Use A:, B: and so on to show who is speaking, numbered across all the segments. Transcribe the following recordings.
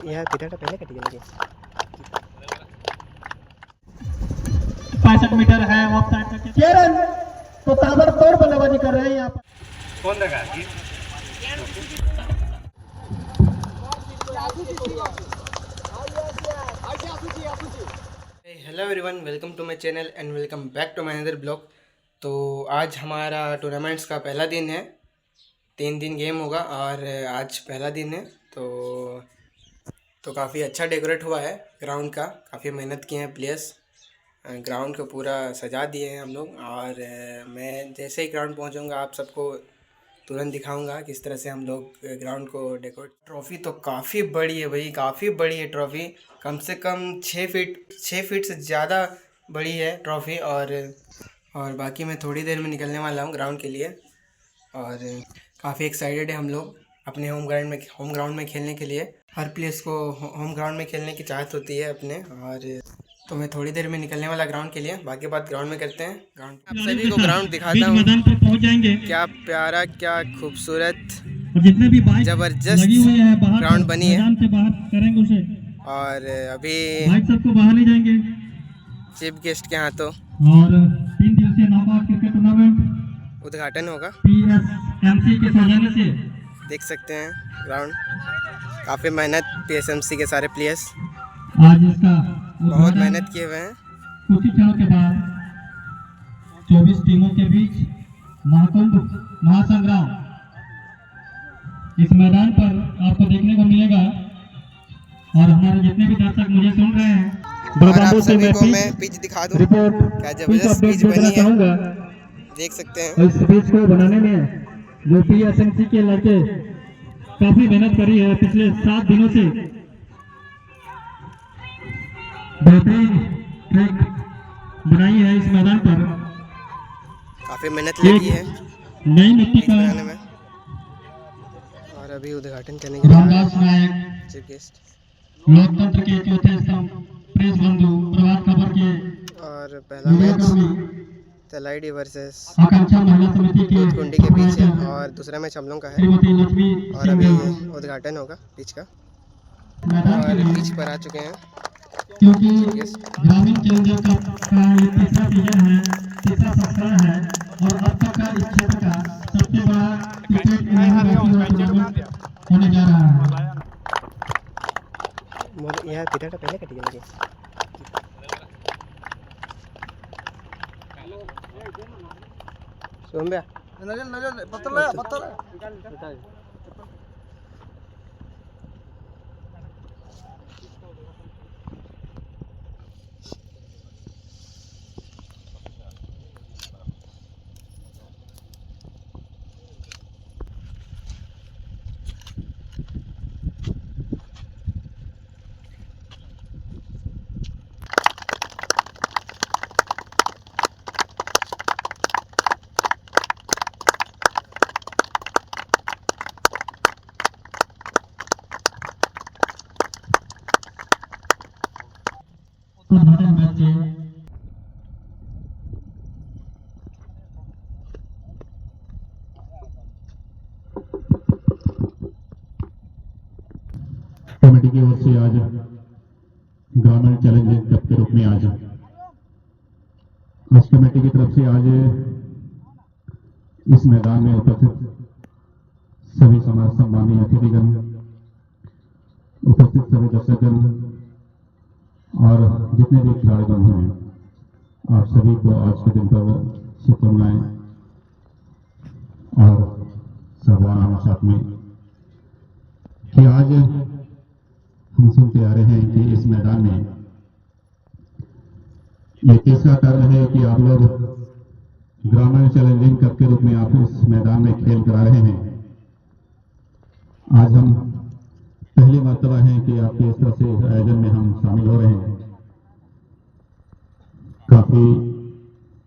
A: यार पिटाटा पहले कट गया।
B: 65 मीटर है ऑफ साइड तक के रन तो ताबड़तोड़ बल्लेबाजी कर रहे हैं यहाँ पर।
C: कौन लगा
A: hello everyone, welcome to my channel and welcome back to my another blog. तो आज हमारा टूर्नामेंट्स का पहला दिन है। 3 दिन गेम होगा और आज पहला दिन है। तो काफ़ी अच्छा डेकोरेट हुआ है ग्राउंड का। काफ़ी मेहनत किए हैं प्लेयर्स, ग्राउंड को पूरा सजा दिए हैं हम लोग। और मैं जैसे ही ग्राउंड पहुंचूंगा आप सबको तुरंत दिखाऊंगा किस तरह से हम लोग ग्राउंड को डेकोरेट। ट्रॉफ़ी तो काफ़ी बड़ी है भाई, काफ़ी बड़ी है ट्रॉफ़ी। कम से कम 6 फीट से ज़्यादा बड़ी है ट्रॉफ़ी। और बाकी मैं थोड़ी देर में निकलने वाला हूँ ग्राउंड के लिए। और काफ़ी एक्साइटेड है हम लोग अपने होम ग्राउंड में खेलने के लिए। हर प्लेयर्स को होम ग्राउंड में खेलने की चाहत होती है अपने। और तो मैं थोड़ी देर में निकलने वाला ग्राउंड के लिए। बाकी बात ग्राउंड में करते हैं। ग्राउंड आप सभी को ग्राउंड दिखाता हूँ।
B: मैदान पर पहुंच जाएंगे।
A: क्या प्यारा, क्या खूबसूरत,
B: जितने भी बाइक
A: जबरदस्त
B: लगी हुई है बाहर
A: ग्राउंड बनी है।
B: मैदान से बाहर करेंगे उसे।
A: और अभी
B: बाइक सबको बाहर ले जाएंगे।
A: चीफ गेस्ट के हाथों
B: और 3 दिवसीय नाबार्ड क्रिकेट टूर्नामेंट
A: उद्घाटन होगा।
B: पीएसएमसी के सौजन्य से
A: देख सकते हैं ग्राउंड। काफ़ी मेहनत पीएसएमसी के सारे प्लेयर्स
B: आज इसका
A: बहुत मेहनत किए हुए हैं।
B: कुछ ही क्षणों के बाद 24 टीमों के बीच महाकुंभ महासंग्राम इस मैदान पर आपको देखने को मिलेगा। और हमारे जितने भी दर्शक मुझे सुन रहे हैं,
A: और आप सभी को मैं पिच दिखा दूं। क्या जबरदस्त पिच बनी है, देख सकते हैं।
B: इस पिच को बनाने में जो पीएसएमसी के लड़के काफी मेहनत करी है पिछले 7 दिनों से। बेहतरीन ट्रैक बनाई है इस मैदान पर।
A: काफ़ी मेहनत लगी है
B: नई मिट्टी का
A: बनाने में। और अभी उद्घाटन करने के लिए
B: रामदास नायक
A: चीफ गेस्ट
B: लोकतंत्र के चौथे स्तंभ प्रेस बंधु प्रभात खबर के
A: और पहला मैच तलाइडी वर्सेस
B: आकांक्षा महिला समिति के
A: दूधकुंडी के बीच है और दूसरा मैच हम लोग का है।
B: श्रीमती लक्ष्मी
A: और अभी उद्घाटन होगा पिच का। और पिच पर आ चुके हैं
B: क्योंकि ग्रामीण चैलेंजर का ये तीसरा सीजन है, तीसरा सप्ताह है। और अब तक का इस क्षेत्र का सबसे बड़ा क्रिकेट टूर्नामेंट होने जा रहा है।
A: यार पिटाटा पहले कट गया। सोम्या नजर पत्थर
B: उद्घाटन मैच के कमेटी की ओर से आज ग्रामीण चैलेंजिंग कप के रूप में आज कमेटी की तरफ से आज इस मैदान में उपस्थित सभी समाज सम्मानीय अतिथिगण, उपस्थित सभी दर्शकगण और जितने भी खिलाड़ीगण हैं, आप सभी को आज के दिन पर शुभकामनाएं और सर्वनाम साथ में कि आज हम सुनते आ रहे हैं कि इस मैदान में ये तीसरा टर्न है कि आप लोग ग्रामीण चैलेंजिंग कप के रूप में आप इस मैदान में खेल करा रहे हैं। आज हम पहली मर्तबा है कि आपके इस तरह से आयोजन में हम शामिल हो रहे हैं। काफी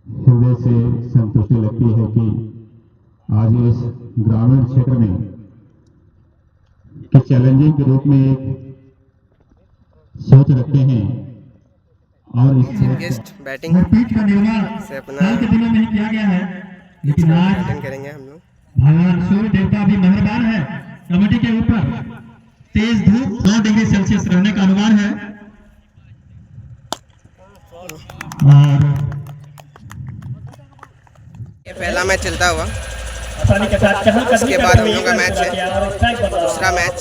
B: हृदय से संतुष्टि लगती है कि आज इस ग्रामीण क्षेत्र में कि चैलेंजिंग के रूप में एक सोच रखते हैं। और इस
A: गेस्ट बैटिंग से अपना
B: किया गया है, लेकिन आज
A: उद्घाटन करेंगे हम लोग।
B: भगवान सूर्य देवता भी मेहरबान है कमेटी के ऊपर तेज धूप 9 डिग्री सेल्सियस रहने का अनुमान है। और
A: ये पहला मैच चलता हुआ,
C: आसानी के साथ चहल
A: उसके बाद हम लोग का मैच है दूसरा मैच,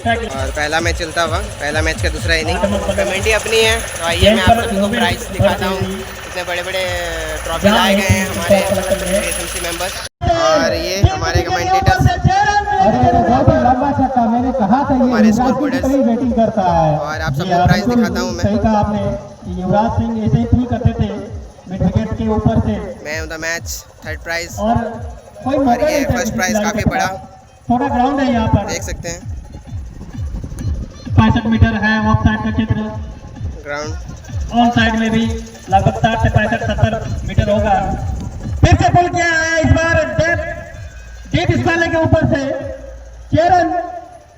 A: और पहला मैच चलता हुआ, पहला मैच का दूसरा इनिंग। कमेंटी अपनी है, तो आइए मैं आप सभी को प्राइस दिखाता हूँ। इतने बड़े बड़े ट्रॉफी लाए गए हैं हमारे एसएमसी मेंबर्स, और ये हमारे कमेंटेटर्स,
C: लंबा छक्का, मैंने कहा था ये
A: हमारे
C: युवराज
A: स्कोर
C: सिंह की तरह ही बैटिंग करता है।
A: और आप सबको प्राइस दिखाता हूँ मैं।
C: सही कहा आपने कि युवराज सिंह ऐसे ही थ्रू करते थे मिड विकेट के ऊपर से,
A: man of the match, third prize,
C: और कोई
A: और
C: मौका
A: ये
C: नहीं था
A: फर्स्ट
C: किसी
A: प्राइज
C: खिलाड़ी
A: काफ़ी
C: के
A: बड़ा,
C: पास। थोड़ा ग्राउंड है यहाँ पर,
A: देख सकते हैं
C: 65 मीटर है ऑफ साइड का क्षेत्र,
A: ग्राउंड।
C: ऑन साइड में भी लगभग 60 से 65-70 मीटर होगा। फिर से पुल किया है इस बार डीप स्पेलर के ऊपर से चेरन,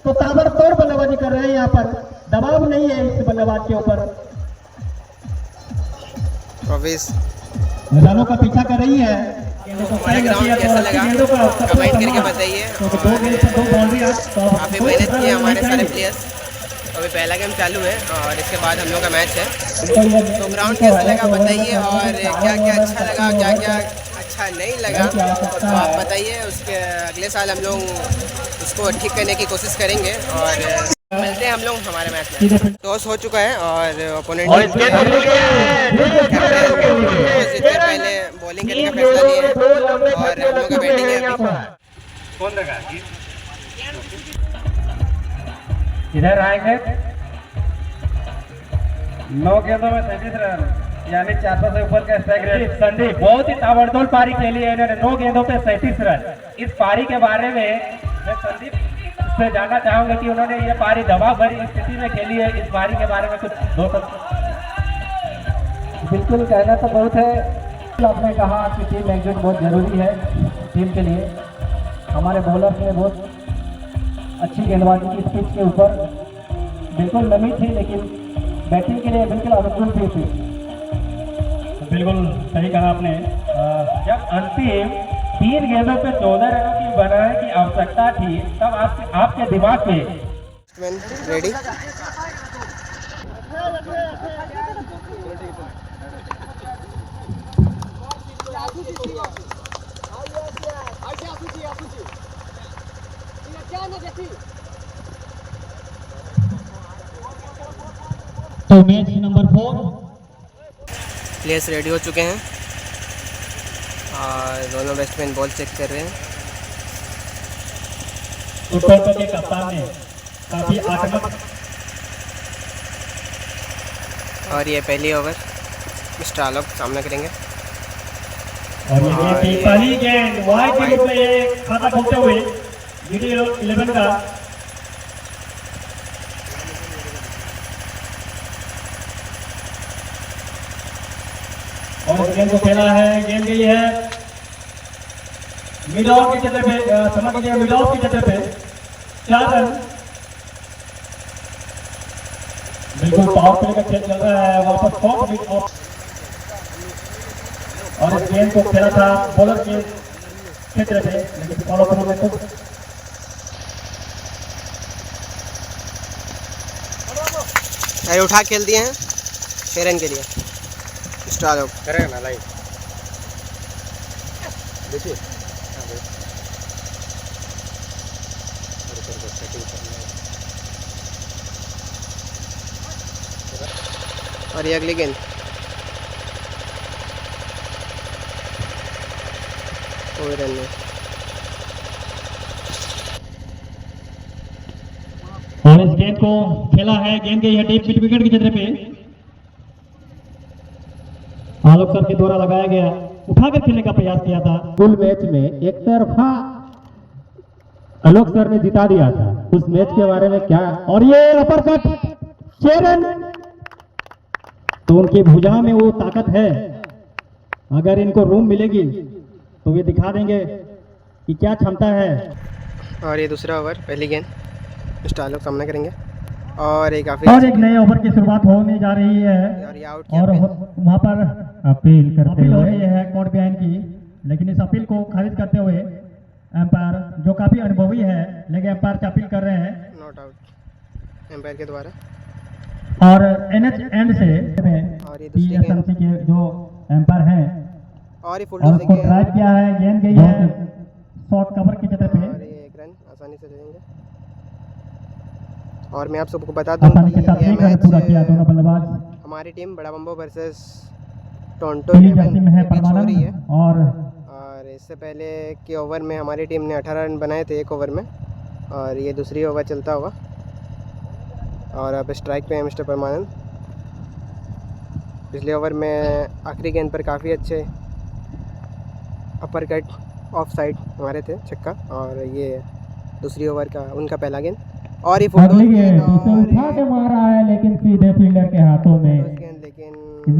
C: तो ताबड़तोड़ बल्लेबाजी कर रहे हैं यहाँ पर, दबाव नहीं है इस बल्लेबाज के ऊपर,
A: ट्रॉफीज।
C: मैदानों का पीछा कर रही है।
A: हमारा ग्राउंड कैसा लगा कमेंट करके बताइए। काफ़ी मेहनत की है हमारे सारे प्लेयर्स। अभी पहला गेम चालू है और इसके बाद हम लोग का मैच है, तो ग्राउंड कैसा लगा बताइए, और क्या क्या अच्छा लगा, क्या क्या अच्छा नहीं लगा, तो आप बताइए। उसके अगले साल हम लोग उसको ठीक करने की कोशिश करेंगे, और मिलते हैं हम लोग हमारे मैच में। टॉस हो चुका है और ओपोनेंट पहले बॉलिंग करने का फैसला लिया है, और हम लोग का बैटिंग है अभी।
C: इधर आएंगे 9 गेंदों में 37 रन, यानी 400 से ऊपर का स्ट्राइक रेट। संदीप बहुत ही ताबड़तोड़ पारी खेली है इन्होंने, 9 गेंदों पे 37 रन। इस पारी के बारे में मैं संदीप से जानना चाहूंगा कि उन्होंने ये पारी दबाव भरी स्थिति में खेली है, इस पारी के बारे में कुछ दो सब। बिल्कुल कहना तो बहुत है, आपने कहा कि टीम एकजुट बहुत जरूरी है टीम के लिए। हमारे बॉलर ने बहुत अच्छी गेंदबाजी की पिच के ऊपर, बिल्कुल नमी थी लेकिन बैटिंग के लिए बिल्कुल अनुकूल भी थी। बिल्कुल सही कहा आपने। जब अंतिम 3 गेंदों पे 14 रनों की बनाने की आवश्यकता थी, तब आपके दिमाग में
A: रेडी
C: तो मैच नंबर 4
A: प्लेयर्स रेडी हो चुके हैं और दोनों बैट्समैन बॉल चेक कर रहे हैं।
C: तो टोटो के कप्तान ने काफी आक्रामक,
A: और ये पहली ओवर मिस्टर आलोक सामना करेंगे।
C: और ये पहली गेंद वाइड के रूप में ये खाता खोलते हुए वीडियो 11 का, और गेंद को खेला है, गेंद गई है मिड ऑफ की जगह पे, समझ लीजिए मिड ऑफ की जगह पे 4 रन। बिल्कुल पावर प्ले का खेल चल रहा है, वापस शॉट मिड ऑफ, और इस गेंद को खेला था बॉलर के क्षेत्र पे, लेकिन फॉलो थ्रू में तो
A: अरे उठा खेल दिए हैं 6 रन के लिए। मिस्टर आलोक करेगा ना लाइव, देखिए और ये अगली गेंद कोई रन नहीं।
C: और इस गेंद को खेला है, गेंद गई है डीप मिड विकेट की जगह पे, आलोक सर के द्वारा लगाया गया, उठाकर खेलने का प्रयास किया था।
B: फुल मैच में एक तरफा आलोक सर ने जिता दिया था, उस मैच के बारे में क्या?
C: और ये अपर कट 6 रन, तो उनकी भुजा में वो ताकत है, अगर इनको रूम मिलेगी तो ये दिखा देंगे कि क्या क्षमता है।
A: और ये दूसरा ओवर पहली गेंद मिस्टर आलोक सामना करेंगे, और एक
C: एक नए ओवर की शुरुआत होने जा रही है,
A: और ये आउट
C: और
A: किया
C: वहाँ पर अपील हो रही है कोर्ट बयान की, लेकिन इस अपील को खारिज करते हुए एम्पायर जो काफी अनुभवी है, लेकिन एम्पायर अपील कर रहे हैं
A: नॉट आउट। एम्पायर के द्वारा।
C: और एनएच एंड से
A: और ये दूसरी गेंद
C: TSMC के जो एम्पायर हैं
A: और ये फुल
C: और
A: टॉस
C: उसको ड्राइव
A: गेंद
C: किया है, गेंद गई है शॉर्ट कवर की जगह पे,
A: और ये एक रन आसानी से ले लेंगे। और मैं आप सबको बता दूं
C: आसानी
A: कि
C: के साथ
A: ये
C: एक रन पूरा किया दोनों
A: मैच
C: बल्लेबाज।
A: हमारी टीम बड़ा बम्बो वर्सेस टोरंटो
C: पीली जर्सी में है
A: के बीच हो रही है।
C: परमानंद और
A: और इससे पहले के ओवर में हमारी टीम ने 18 रन बनाए थे एक ओवर में, और ये दूसरी ओवर चलता हुआ। और अब स्ट्राइक पे है मिस्टर परमानंद। पिछले ओवर में आखिरी गेंद पर काफ़ी अच्छे अपर कट ऑफ साइड मारे थे छक्का, और ये दूसरी ओवर का उनका पहला गेंद। और ये
C: अगली गेंद इसे उठा के मारा है लेकिन सीधे फील्डर के हाथों में।
A: गेंद लेकिन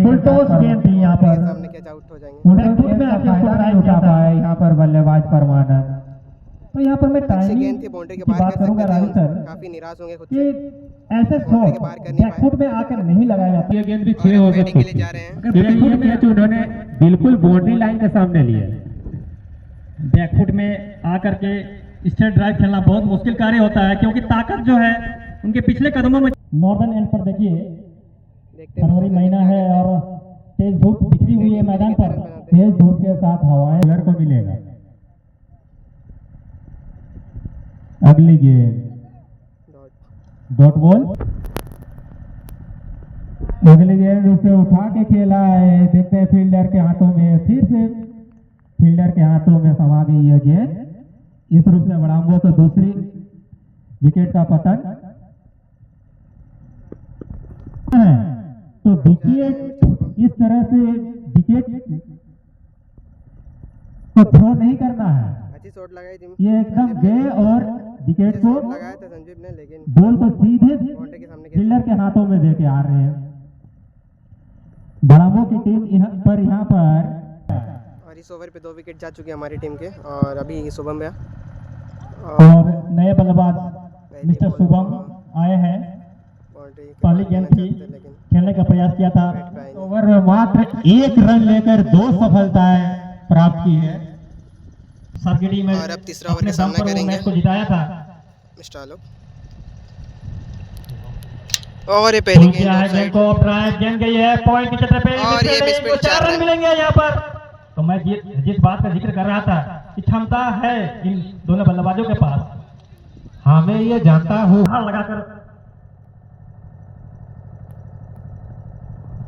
C: फुल टॉस गेंद थी यहाँ पर,
A: सामने कैच आउट हो जाएंगे।
C: उधर में आके फायदा नहीं उठा पाया यहाँ पर बल्लेबाज परमानंद। तो यहाँ पर मैं
A: अच्छी
C: टाइमिंग
A: गेंद थी, बाउंड्री के
C: की
A: बाहर
C: बात
A: कर
C: करूंगा
A: सकते
C: राहुल
A: थे,
C: सर
A: काफ़ी निराश होंगे खुद
C: कि
A: से।
C: ऐसे
A: बाउंड्री के बाहर कर नहीं
C: बैकफुट में आकर नहीं लगाया जाता।
D: ये गेंद भी
A: और
D: 6 हो
A: हम बैटिंग के
D: सकती
A: लिए जा रहे हैं।
D: बैकफुट कैच उन्होंने बिल्कुल बाउंड्री लाइन के सामने लिया।
C: बैकफुट में आकर के स्ट्रेट ड्राइव खेलना बहुत मुश्किल कार्य होता है क्योंकि ताकत जो है उनके पिछले कदमों में। नॉर्दर्न एंड पर देखिए
A: देखते हैं
C: फरवरी महीना है और तेज धूप बिखरी हुई है मैदान पर, तेज धूप के साथ हवाएं
B: प्लेयर को मिलेगा। अगली गेंद डॉट बॉल। अगली गेंद उसे उठा के खेला है, देखते हैं फील्डर के हाथों में, फिर से फील्डर के हाथों में समा गई है गेंद। इस रूप से बड़ाम्बो को दूसरी विकेट का पतन है। तो विकेट इस तरह से विकेट को थ्रो नहीं करना है,
A: अच्छी शॉट लगाई थी,
C: ये एकदम गए और विकेट को
A: लगाया था संजीव ने, लेकिन
C: बॉल को सीधे
A: बाउंड्री के सामने
C: फील्डर के हाथों में देके आ रहे हैं बड़ाम्बो की टीम। यहाँ पर
A: और इस ओवर पे 2 विकेट जा चुके हैं हमारी टीम के। और अभी शुभम भैया
C: और नए बल्लेबाज मिस्टर शुभम आए हैं।
A: बाउंड्री
C: पहली गेंद थी,
A: लेकिन
C: खेलने का प्रयास किया था,
A: बैट पे आएंगे।
B: ओवर में मात्र 1 रन लेकर 2 सफलताएं प्राप्त की है।
C: सरगिड़ी में
A: और अब तीसरा ओवर
C: अपने
A: का
C: दम
A: सामना
C: पर वो
A: करेंगे
C: मैच को जिताया था।
A: मिस्टर आलोक। और ये पहली
C: किया है
A: गेंद
C: गेंद को ऑफ ड्राइव, गेंद गई है पॉइंट की सतह पे,
A: और ये मिस पे
C: 4 रन मिलेंगे यहाँ पर। तो मैं जिस बात का जिक्र कर रहा था कि क्षमता है इन दोनों बल्लेबाजों के पास।
B: हमें ये जानता हूँ
C: लगाकर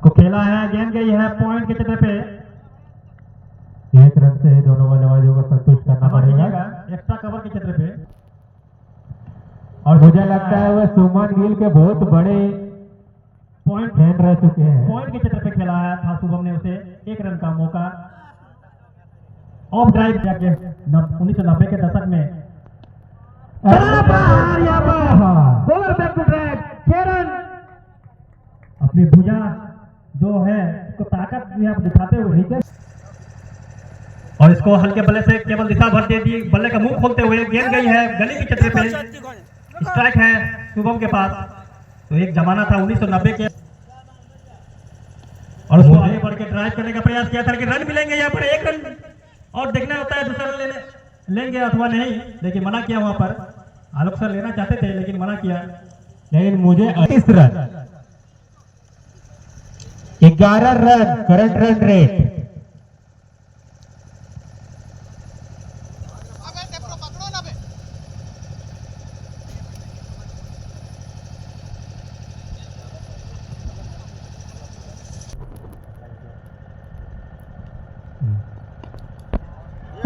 C: को खेला है, गेंद गई है पॉइंट की सतह पे।
B: 1 रन से दोनों बल्लेबाजों को संतुष्ट करना पड़ेगा।
C: एक्स्ट्रा कवर की सतह पे।
B: और मुझे लगता है वह सुमन गिल के बहुत बड़े
C: पॉइंट
B: फैन रह चुके हैं।
C: पॉइंट की सतह पे खेला है था शुभम ने, उसे 1 रन का मौका ऑफ ड्राइव जाके 1990 के दशक में bowler back to track 6 run. अपनी भुजा जो है उसको ताकत यहाँ पर दिखाते हुए विकेट, और इसको हल्के बल्ले से केवल दिशा भर दे दी, बल्ले का मुंह खोलते हुए गेंद गई है गली की चतरे पे। स्ट्राइक है शुभम के पास। तो एक जमाना था 1990 के, और उसको आगे बढ़ के ड्राइव करने का प्रयास किया था, लेकिन रन मिलेंगे यहाँ पर 1 रन, और देखना होता है दूसरा रन लेंगे अथवा नहीं, लेकिन मना किया वहां पर। आलोक सर लेना चाहते थे लेकिन मना किया।
B: लेकिन मुझे 38 run 11 run current run rate.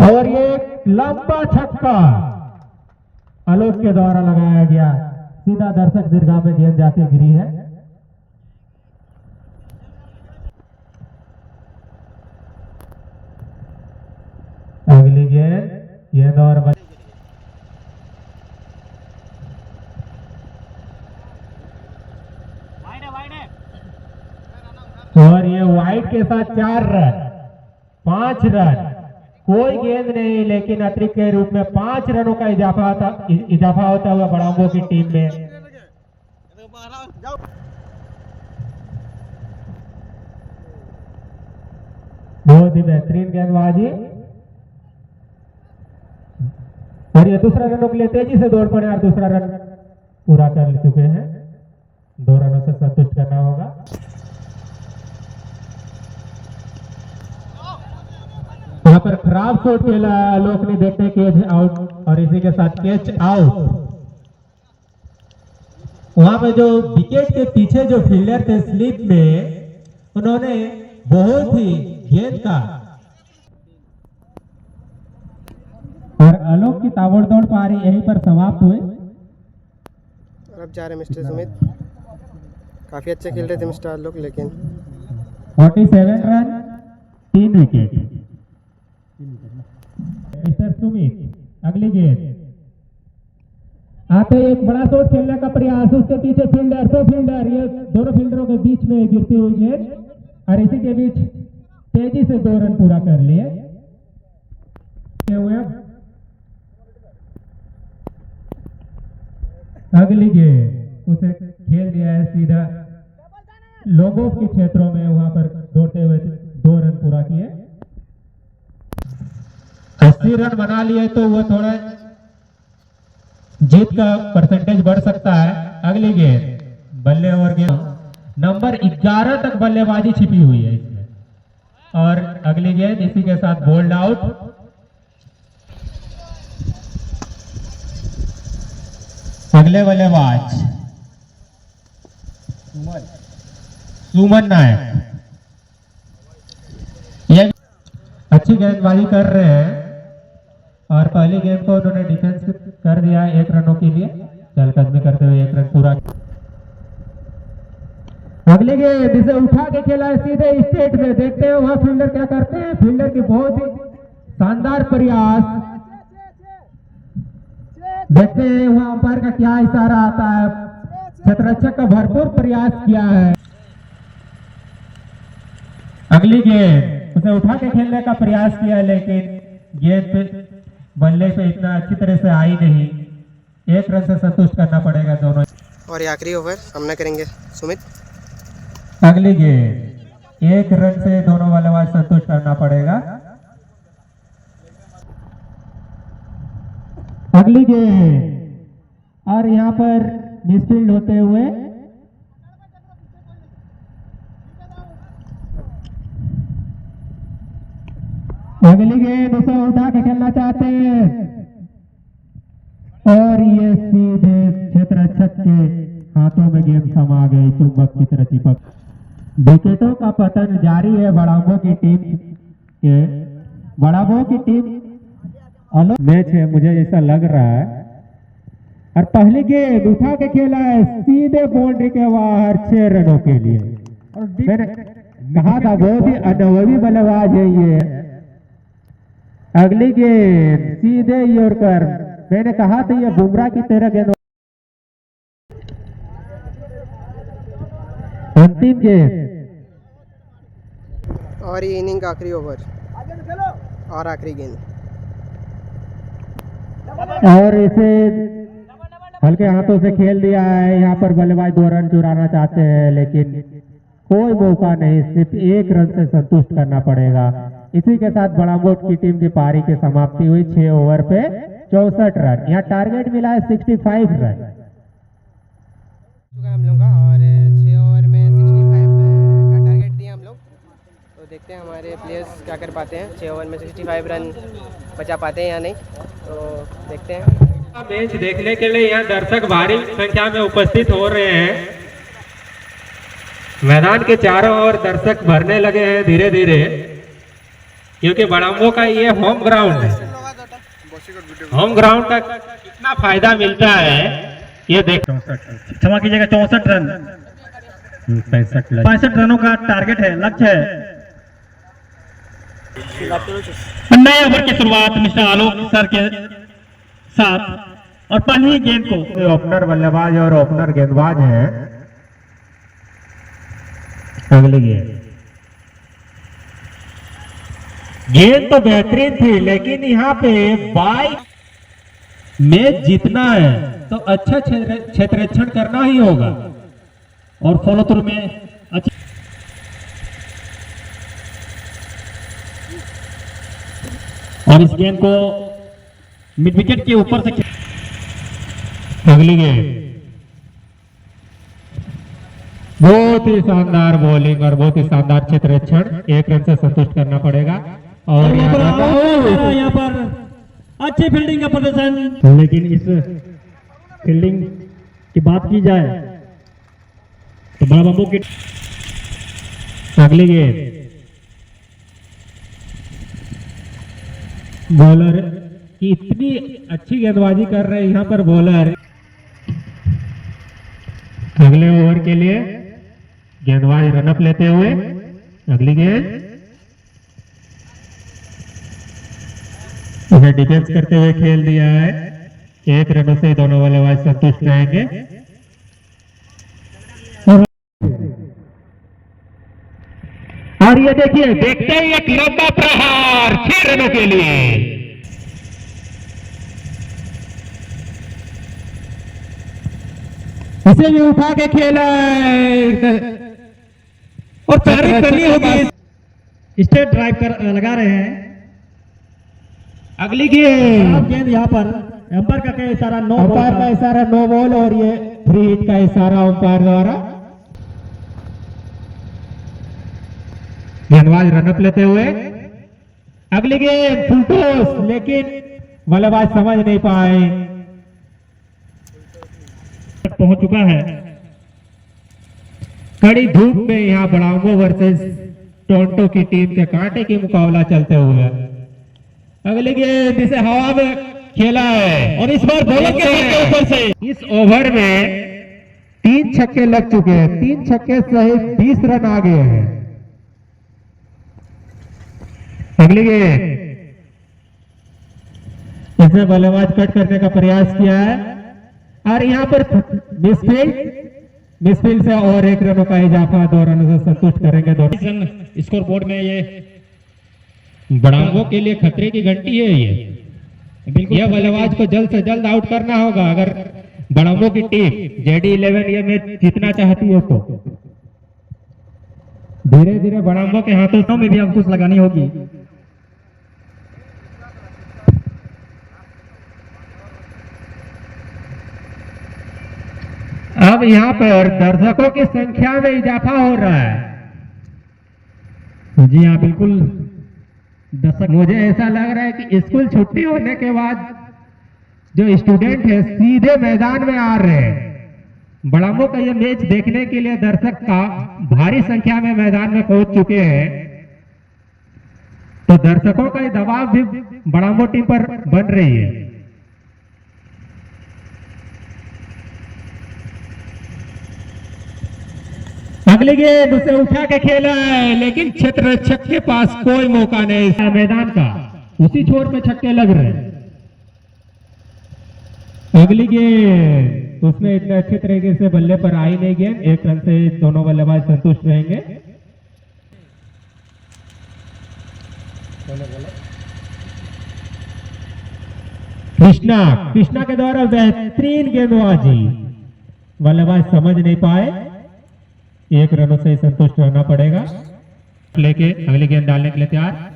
B: और ये लंबा छक्का आलोक के द्वारा लगाया गया, सीधा दर्शक दीर्घा में गेंद जाके गिरी है। अगली गेंद और और ये वाइड के साथ 4 रन 5 रन, कोई गेंद नहीं, लेकिन अतिरिक्त के रूप में 5 रनों का इजाफा होता हुआ बड़ाम्बो की टीम में। बहुत ही बेहतरीन गेंदबाजी, और ये दूसरा रनों के लिए तेजी से दौड़ पड़े और दूसरा रन पूरा कर चुके हैं।
D: 2 रनों से संतुष्ट करना होगा। यहाँ पर खराब शॉट खेला आलोक ने, देखते कैच आउट और इसी के साथ कैच आउट। वहां पे जो विकेट के पीछे जो फील्डर थे स्लिप में, उन्होंने बहुत ही गेंद का और आलोक की ताबड़तोड़ पारी यहीं पर समाप्त हुई।
A: अब जा रहे मिस्टर सुमित, काफ़ी अच्छे खेल रहे थे मिस्टर आलोक, लेकिन
D: 47 रन 3 विकेट। मिस्टर सुमित अगली गेंद आते एक बड़ा शॉट खेलने का प्रयास, उसके पीछे फील्डर, दो फील्डर, ये दोनों फील्डरों के बीच में गिरती हुई गेंद और इसी के बीच तेजी से 2 रन पूरा कर लिए हुए। अगली गेंद उसे खेल दिया है सीधा लोगों के क्षेत्रों में, वहां पर दौड़ते हुए 2 रन पूरा किए। 80 रन बना लिए तो वो थोड़ा जीत का परसेंटेज बढ़ सकता है। अगली गेंद बल्ले और गेंद नंबर 11 तक बल्लेबाजी छिपी हुई है इसमें, और अगली गेंद इसी के साथ बोल्ड आउट। अगले बल्लेबाज सुमन नायक, ये अच्छी गेंदबाजी कर रहे हैं और पहली गेंद को उन्होंने डिफेंस कर दिया 1 रनों के लिए, चहलकदमी करते हुए 1 रन पूरा। अगली गेंद इसे उठा के खेला है सीधे स्टेट में, देखते हैं वहां फील्डर क्या करते हैं। फील्डर की बहुत ही शानदार प्रयास, देखते हैं वहां अंपायर का क्या इशारा आता है। क्षेत्ररक्षक का भरपूर प्रयास किया है। अगली गेंद उसे उठा के खेलने का प्रयास किया, लेकिन गेंद पे बल्ले पे इतना अच्छी तरह से आई नहीं। 1 रन से संतुष्ट करना पड़ेगा दोनों।
A: और ये आखिरी ओवर सामना करेंगे सुमित।
D: अगली गेंद 1 रन से दोनों बल्लेबाज संतुष्ट करना पड़ेगा। अगली गेंद और यहाँ पर मिसफील्ड होते हुए अगली गेंद उसे उठा के खेलना चाहते हैं और ये सीधे क्षेत्ररक्षक के हाथों में गेंद समा गई, चुंबक की तरह चिपक। विकेटों का पतन जारी है बड़ाबो की टीम के। बड़ाबो की टीम अलग मैच है मुझे ऐसा लग रहा है। और पहली गेंद उठा के खेला है सीधे बाउंड्री के बाहर 6 रनों के लिए। और मैंने कहा था बहुत ही अनुभवी बल्लेबाज है ये। अगली गेंद सीधे यॉर्कर, मैंने कहा था ये बुमराह की तरह गेंद। अंतिम गेंद
A: और ये इनिंग का आखिरी ओवर और आखिरी गेंद,
D: और इसे हल्के हाथों से खेल दिया है। यहाँ पर बल्लेबाज 2 रन चुराना चाहते हैं, लेकिन कोई मौका नहीं, सिर्फ 1 रन से संतुष्ट करना पड़ेगा। इसी के साथ बड़ामोट की टीम की पारी की समाप्ति हुई 6 ओवर पे 64 रन। यहाँ टारगेट मिला है 65 रन
A: हम लोग का, और 6 ओवर में 65 का टारगेट दिया हम लोग। तो देखते हैं हमारे प्लेयर्स क्या कर पाते हैं, 6 ओवर में 65 रन बचा पाते हैं या नहीं, तो देखते हैं।
D: मैच देखने के लिए यहाँ दर्शक भारी संख्या में उपस्थित हो रहे हैं। मैदान के चारों ओर दर्शक भरने लगे हैं धीरे धीरे, क्योंकि बड़ाम्बो का ये होम ग्राउंड है। होम ग्राउंड का कितना फायदा मिलता है ये देख।
C: क्षमा कीजिएगा, 64 रन 65 रनों का टारगेट है, लक्ष्य है। नए ओवर की शुरुआत मिस्टर आलोक सर के साथ और पहली गेंद को
D: ओपनर बल्लेबाज और ओपनर गेंदबाज है। अगली गेंद तो बेहतरीन थी, लेकिन यहाँ पे मैच जीतना है तो अच्छा क्षेत्ररक्षण करना ही होगा और फॉलो थ्रू में अच्छा।
C: और इस गेंद को मिड विकेट के ऊपर से
D: अगली गेंद बहुत ही शानदार बॉलिंग और बहुत ही शानदार क्षेत्ररक्षण, 1 रन से संतुष्ट करना पड़ेगा। और
C: यहाँ पर अच्छी फील्डिंग का प्रदर्शन,
D: लेकिन इस फील्डिंग की बात की जाए तो बड़ा बम्बू की अगली गेंद बॉलर की इतनी अच्छी गेंदबाजी कर रहे हैं यहाँ पर बॉलर। अगले ओवर के लिए गेंदबाज रनअप लेते हुए अगली गेंद उसे डिफेंस करते हुए खेल दिया है। 1 रनों से दोनों बल्लेबाज संतुष्ट रहेंगे। और ये देखिए, देखते ही एक लंबा प्रहार 6 रनों के लिए। इसे भी उठा के खेला और तारीफ करनी होगी। स्टेट ड्राइव कर लगा रहे हैं। अगली गेंद
C: यहाँ पर अंपायर का इशारा नो,
D: अंपायर का इशारा नो बॉल और ये फ्री हिट का इशारा अंपायर द्वारा। गेंदबाज रनअप लेते हुए अगली गेंद फुल टॉस, लेकिन बल्लेबाज समझ नहीं पाए। पहुंच चुका है। कड़ी धूप में यहाँ बड़ांगो वर्सेस टोरंटो की टीम के कांटे की मुकाबला चलते हुए अगली गेंद इसे हवा में खेला है और इस बार बॉलर के ऊपर से इस ओवर में 3 छक्के लग चुके हैं। 3 छक्के सहित 20 रन आ गए हैं। अगली गेंद इसने बल्लेबाज कट करने का प्रयास किया है और यहाँ पर मिसफील्ड से और 1 रनों का इजाफा, 2 रनों से संतुष्ट करेंगे दोनों। स्कोर बोर्ड में ये बड़ांगों के लिए खतरे की घंटी है। ये बिल्कुल, यह बल्लेबाज को जल्द से जल्द आउट करना होगा अगर बड़ांगों की टीम JD11 ये मैच जीतना चाहती है तो। धीरे धीरे बड़ांगों के हाथों में भी अंकुश लगानी होगी। अब यहाँ पर दर्शकों की संख्या में इजाफा हो रहा है। जी हाँ, बिल्कुल दर्शक, मुझे ऐसा लग रहा है कि स्कूल छुट्टी होने के बाद जो स्टूडेंट है सीधे मैदान में आ रहे हैं। बड़ांगों का यह मैच देखने के लिए दर्शक का भारी संख्या में मैदान में पहुंच चुके हैं, तो दर्शकों का दबाव भी बड़ांगों टीम पर बन रही है। अगली गेंद उसे उठा के खेला है, लेकिन क्षेत्ररक्षक के पास कोई मौका नहीं। मैदान का उसी छोर पे छक्के लग रहे हैं। अगली गेंद उसमें इतने अच्छे तरीके से बल्ले पर आई नहीं गेंद। 1 रन से दोनों बल्लेबाज संतुष्ट रहेंगे। कृष्णा के द्वारा बेहतरीन गेंदबाजी, बल्लेबाज समझ नहीं पाए। 1 रनों से संतुष्ट रहना पड़ेगा। लेके अगली गेंद डालने के लिए तैयार।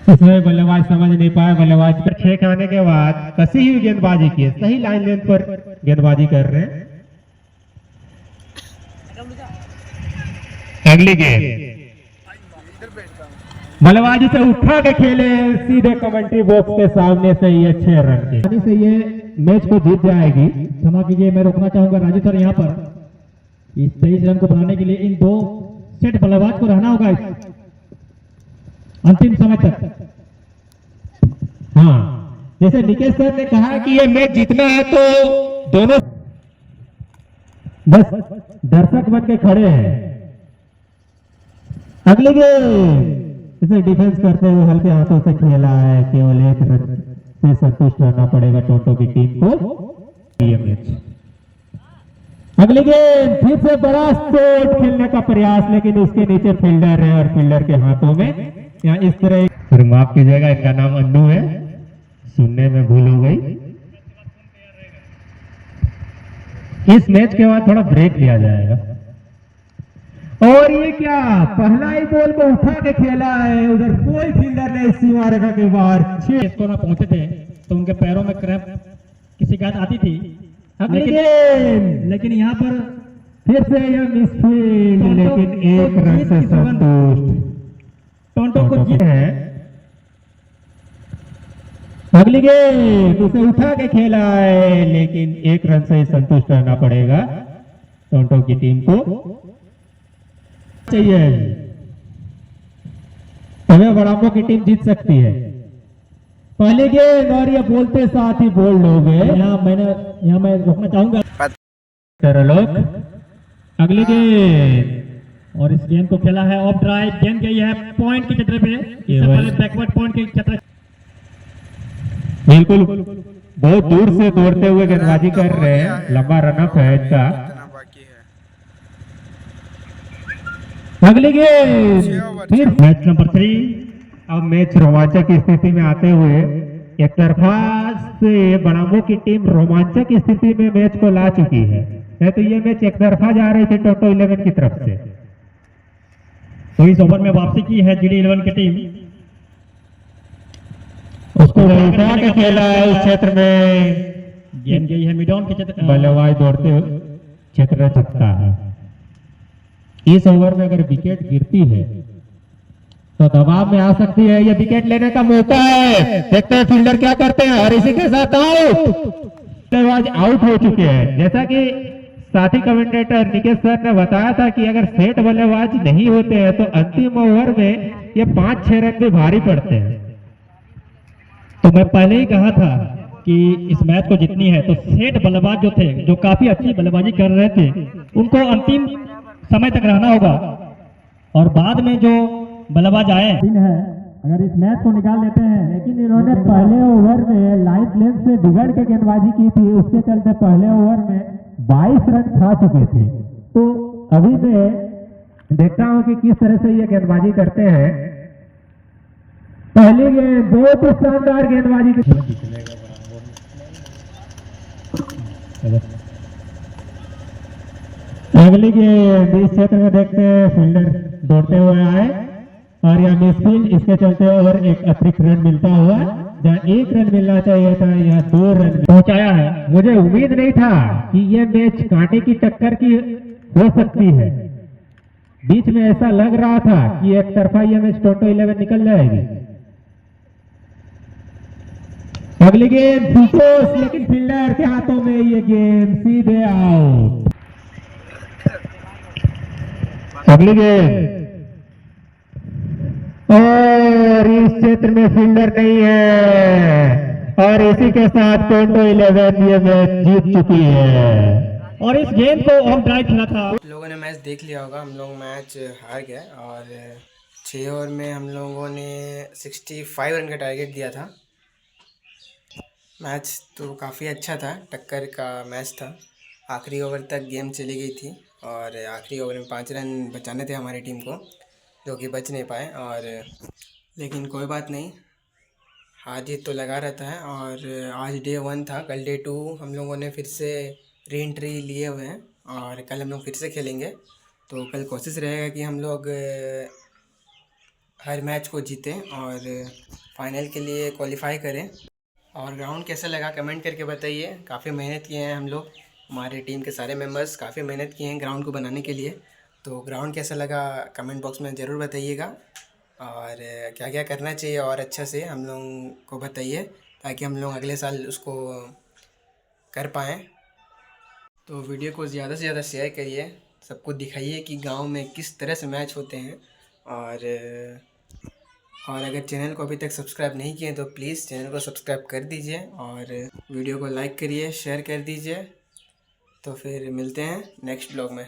D: इसमें बल्लेबाज समझ नहीं पाए। बल्लेबाज पर 6 खाने के बाद कसी हुई गेंदबाजी की है। सही लाइन लेंथ पर गेंदबाजी कर रहे हैं। अगली गेंद बल्लेबाजी से उठा के खेले सीधे कमेंट्री बॉक्स के सामने से ये 6 रन के से ये मैच को जीत जाएगी। क्षमा कीजिए, मैं रोकना चाहूंगा राजू सर। यहाँ पर इस 23 रन को बनाने के लिए इन 2 सेट बल्लेबाज को रहना होगा अंतिम समय तक। हाँ, जैसे निकेश सर ने कहा कि ये मैच जीतना है तो दोनों बस दर्शक बन के खड़े हैं। अगली गेंद इसे डिफेंस करते हुए हल्के हाथों से खेला है। केवल 1 रन से संतुष्ट रहना पड़ेगा टोरंटो की टीम को ये मैच। अगली गेंद फिर से बड़ा स्ट्रोक खेलने का प्रयास, लेकिन उसके नीचे फील्डर है और फील्डर के हाथों में यहाँ इस तरह। फिर माफ कीजिएगा, इनका नाम अन्नू है, सुनने में भूल हो गई। इस मैच के बाद थोड़ा ब्रेक लिया जाएगा। और ये क्या, पहला ही बॉल को उठा के खेला है। उधर कोई फील्डर नहीं सीमा रेखा के बाहर। 6 स्कोर में पहुंचे थे तो उनके पैरों में क्रैम्प की शिकायत आती थी। अगली गेंद, लेकिन यहाँ पर फिर से यह मिसफील्ड, लेकिन एक रन से संतुष्ट टोंटो को जीत है। अगली गेंद उसे उठा के खेला है, लेकिन एक रन से संतुष्ट रहना पड़ेगा टोंटो की टीम को। चाहिए तभी बड़ामो की टीम जीत सकती है। पहले गेंद और ये बोलते साथ ही बोल्ड हो गए। यहाँ मैं रोकना चाहूंगा लोग। अगली गेंद और इस गेंद को खेला है ऑफ ड्राइव, गेंद गई है पॉइंट की चतरे पे, इससे पहले बैकवर्ड पॉइंट की चतरे। बिल्कुल बहुत दूर से दौड़ते हुए गेंदबाजी कर रहे हैं, लंबा रनअप है इनका। अगली गेंद फिर मैच नंबर 3। अब मैच रोमांचक की स्थिति में आते हुए एक तरफा से बड़ामो की टीम रोमांचक की स्थिति में मैच को ला चुकी है। तो ये मैच एक तरफा जा रही थी टोटो 11 की तरफ से। तो इस ओवर में वापसी की है जीडी 11 की टीम, उसको उठा के खेला है उस क्षेत्र में, गेंद गई है मिड ऑन के क्षेत्र, बल्लेबाज दौड़ते हुए क्षेत्र छक्का है। इस ओवर में अगर विकेट गिरती है तो दबाव में आ सकती है, ये विकेट लेने का मौका है। देखते हैं फील्डर क्या करते हैं, और इसी के साथ आउट, बल्लेबाज आउट हो चुके हैं। जैसा कि साथी कमेंटेटर निकेश सर ने बताया था कि अगर सेट बल्लेबाज नहीं होते हैं तो अंतिम ओवर में ये 5-6 रन भी भारी पड़ते हैं। तो मैं पहले ही कहा था कि इस मैच को जीतनी है तो सेट बल्लेबाज जो थे, जो काफी अच्छी बल्लेबाजी कर रहे थे, उनको अंतिम समय तक रहना होगा, और बाद में जो बल्लेबाज आए है अगर इस मैच को निकाल लेते हैं। लेकिन इन्होंने पहले ओवर में लाइन लेंथ से बिगड़ के गेंदबाजी की थी, उसके चलते पहले ओवर में 22 रन खा चुके थे। तो अभी मैं देखता हूं कि किस तरह से ये गेंदबाजी करते हैं। पहली गेंद बहुत ही शानदार गेंदबाजी अगली गेंद इस क्षेत्र में देखते हैं फील्डर दौड़ते हुए आए और यह मिसफील्ड, इसके चलते ओवर एक अतिरिक्त रन मिलता हुआ, जहाँ 1 रन मिलना चाहिए था यह 2 रन पहुंचाया है। मुझे उम्मीद नहीं था कि यह मैच कांटे की टक्कर की हो सकती है। बीच में ऐसा लग रहा था कि एक तरफा यह मैच टोटो 11 निकल जाएगी। अगली गेंद फुलटॉस, लेकिन फील्डर के हाथों में ये गेंद सीधे आउट। अगली गेंद और इस क्षेत्र में फील्डर नहीं है, और इसी के साथ टोटो 11 ये मैच जीत चुकी है। और इस गेंद को ऑफ ड्राइव खेला था।
A: लोगों ने मैच देख लिया होगा, हम लोग मैच हार गए और 6 ओवर में हम लोगों ने 65 रन का टारगेट दिया था। मैच तो काफ़ी अच्छा था, टक्कर का मैच था। आखिरी ओवर तक गेम चली गई थी और आखिरी ओवर में 5 रन बचाने थे हमारी टीम को, जो कि बच नहीं पाए। और लेकिन कोई बात नहीं, हार जीत तो लगा रहता है। और आज डे 1 था, कल डे 2 हम लोगों ने फिर से री एंट्री लिए हुए हैं और कल हम लोग फिर से खेलेंगे। तो कल कोशिश रहेगा कि हम लोग हर मैच को जीतें और फाइनल के लिए क्वालिफाई करें। और ग्राउंड कैसा लगा कमेंट करके बताइए। काफ़ी मेहनत किए हैं हम लोग, हमारे टीम के सारे मेंबर्स काफ़ी मेहनत किए हैं ग्राउंड को बनाने के लिए। तो ग्राउंड कैसा लगा कमेंट बॉक्स में ज़रूर बताइएगा, और क्या क्या करना चाहिए और अच्छा से हम लोग को बताइए, ताकि हम लोग अगले साल उसको कर पाएँ। तो वीडियो को ज़्यादा से ज़्यादा शेयर करिए, सबको दिखाइए कि गांव में किस तरह से मैच होते हैं। और अगर चैनल को अभी तक सब्सक्राइब नहीं किए तो प्लीज़ चैनल को सब्सक्राइब कर दीजिए और वीडियो को लाइक करिए, शेयर कर दीजिए। तो फिर मिलते हैं नेक्स्ट ब्लॉग में।